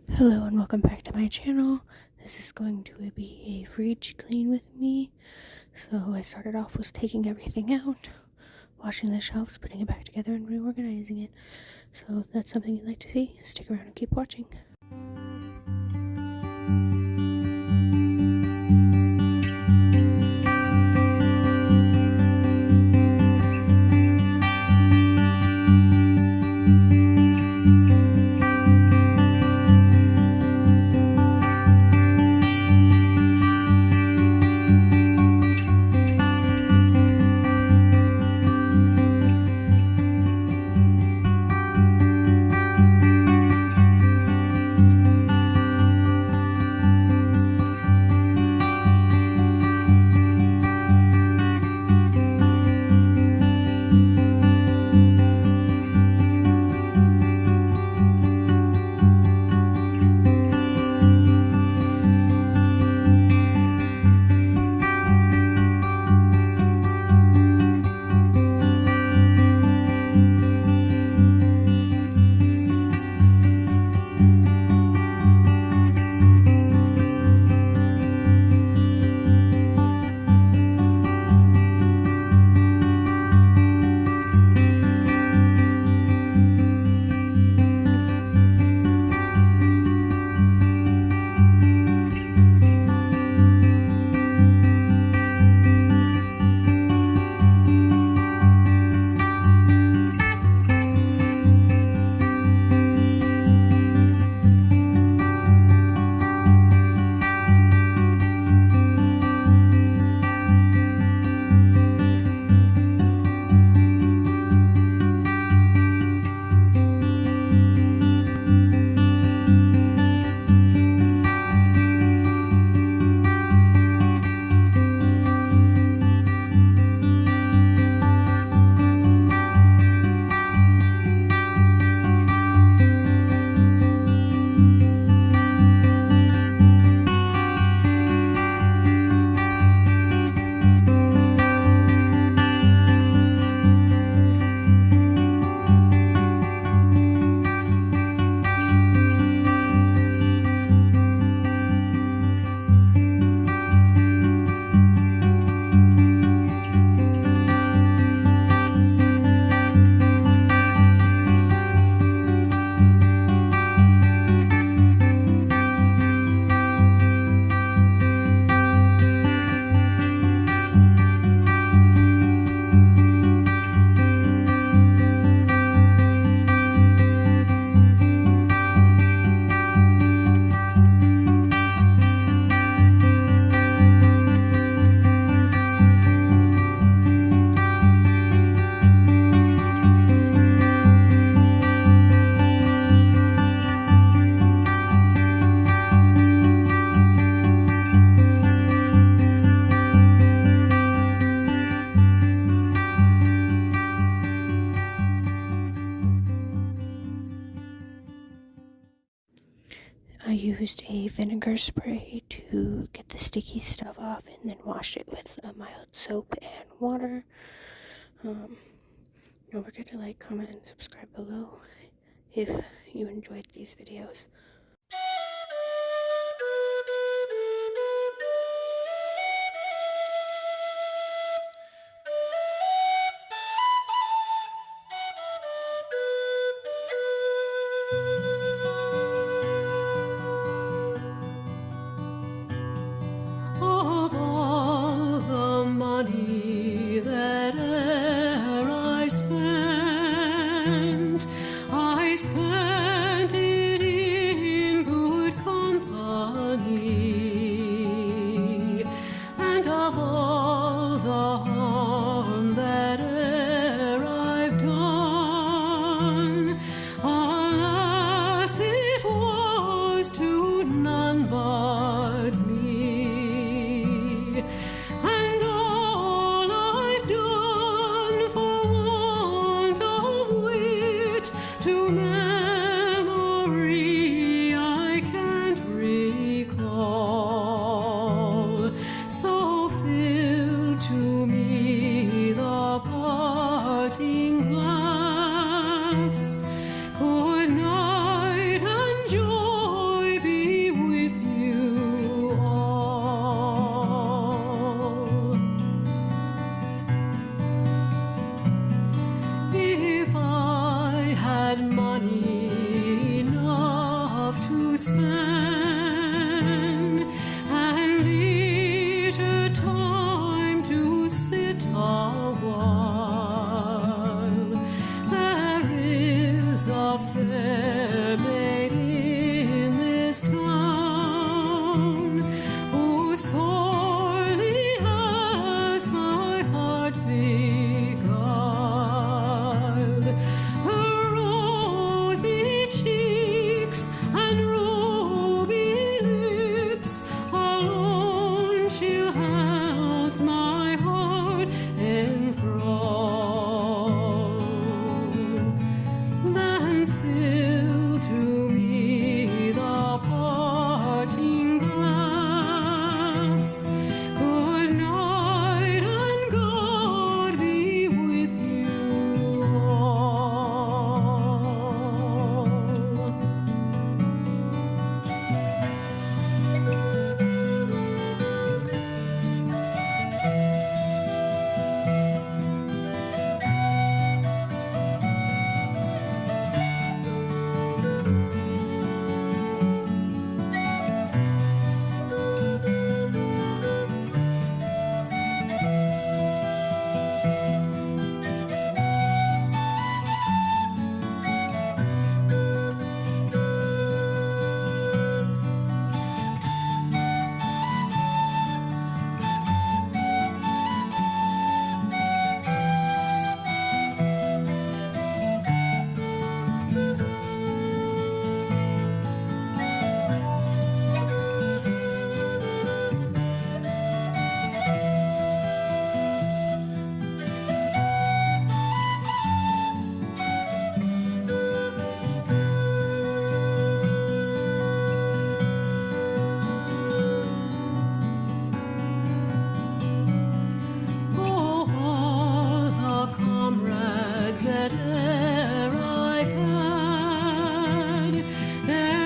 Hello and welcome back to my channel. This is going to be a fridge clean with me. So I started off with taking everything out, washing the shelves, putting it back together, and reorganizing it. So if that's something you'd like to see, stick around and keep watching. I used a vinegar spray to get the sticky stuff off and then washed it with a mild soap and water. Don't forget to like, comment, and subscribe below if you enjoyed these videos. Of all the money that e'er I spent it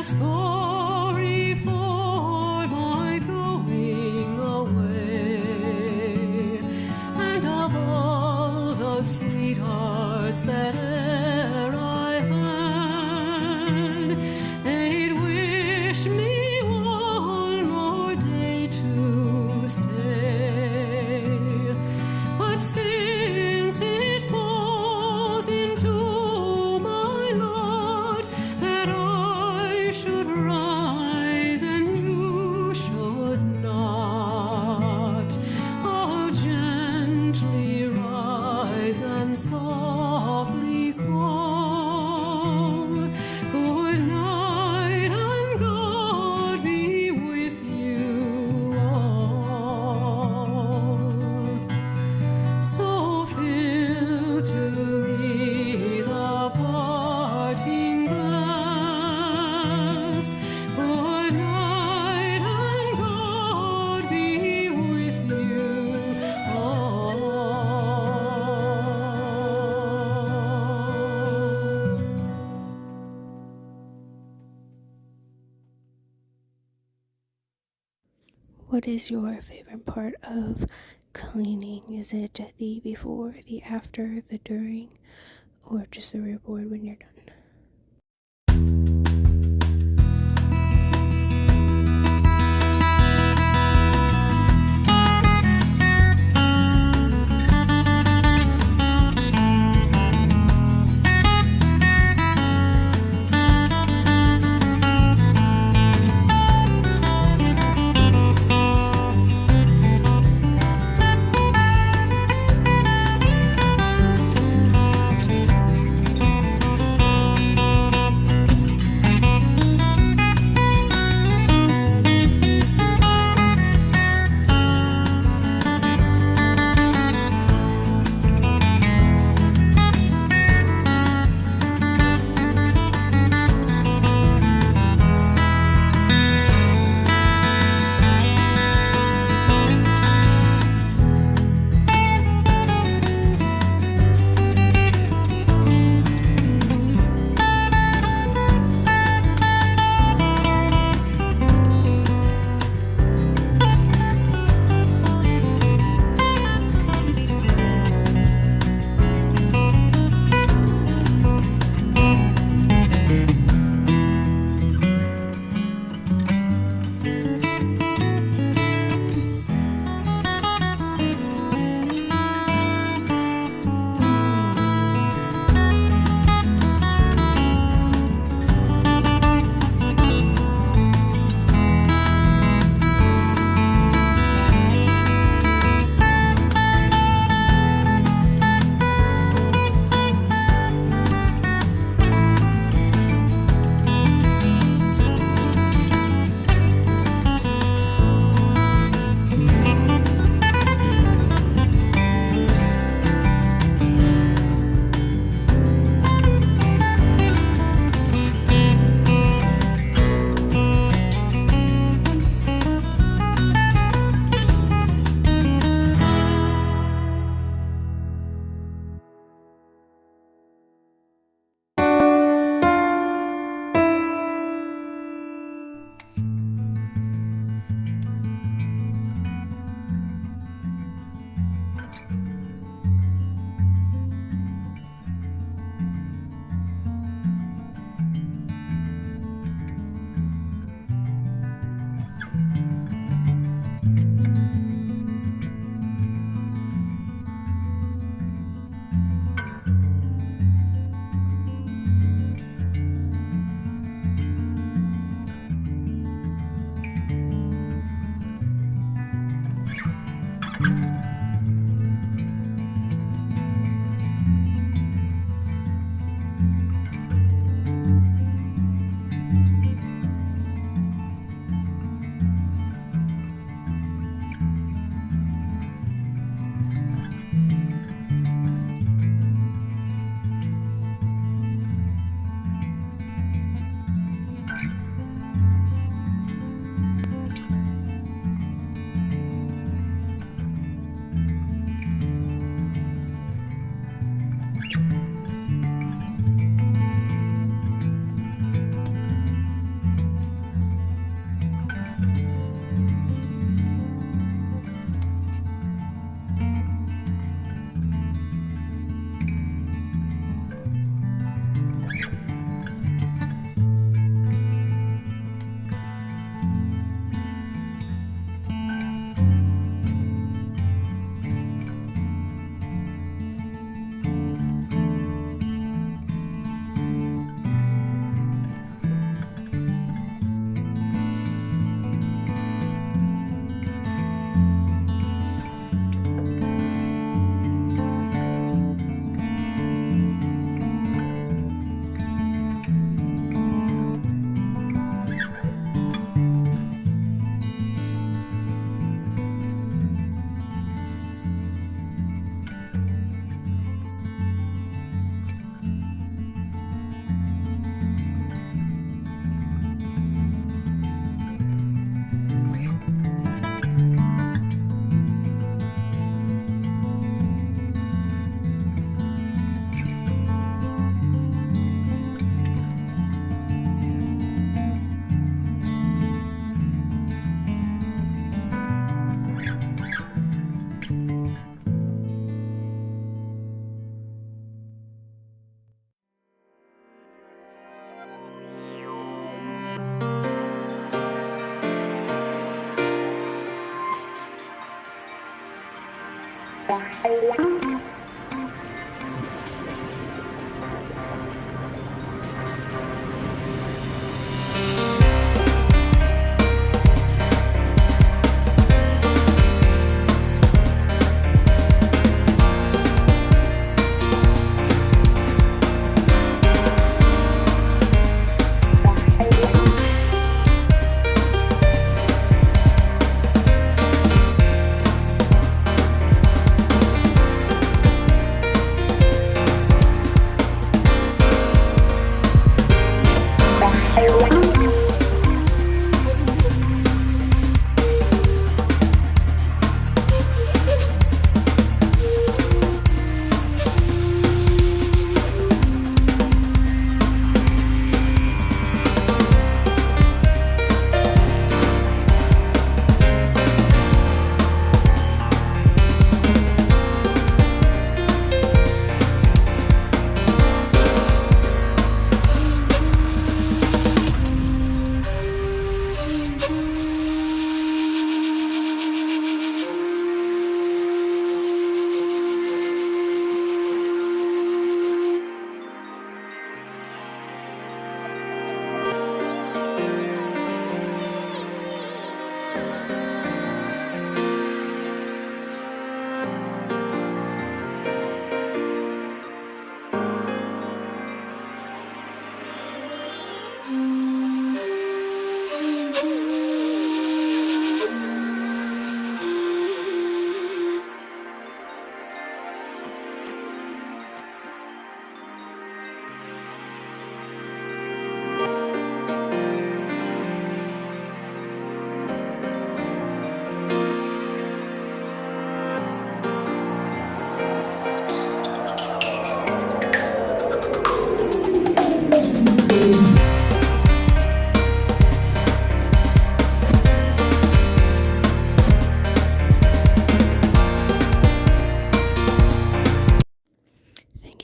sorry for my going away, and of all the sweethearts that e'er I had, they'd wish me one more day to stay. But since it falls into my lot that I should rise and you should not, oh, gently rise and softly come. Good night, and God be with you all. So fill to me the parting glass. Good night, and God be with you all. What is your favorite part of cleaning? Is it the before, the after, the during, or just the reward when you're done?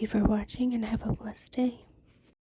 Thank you for watching and have a blessed day.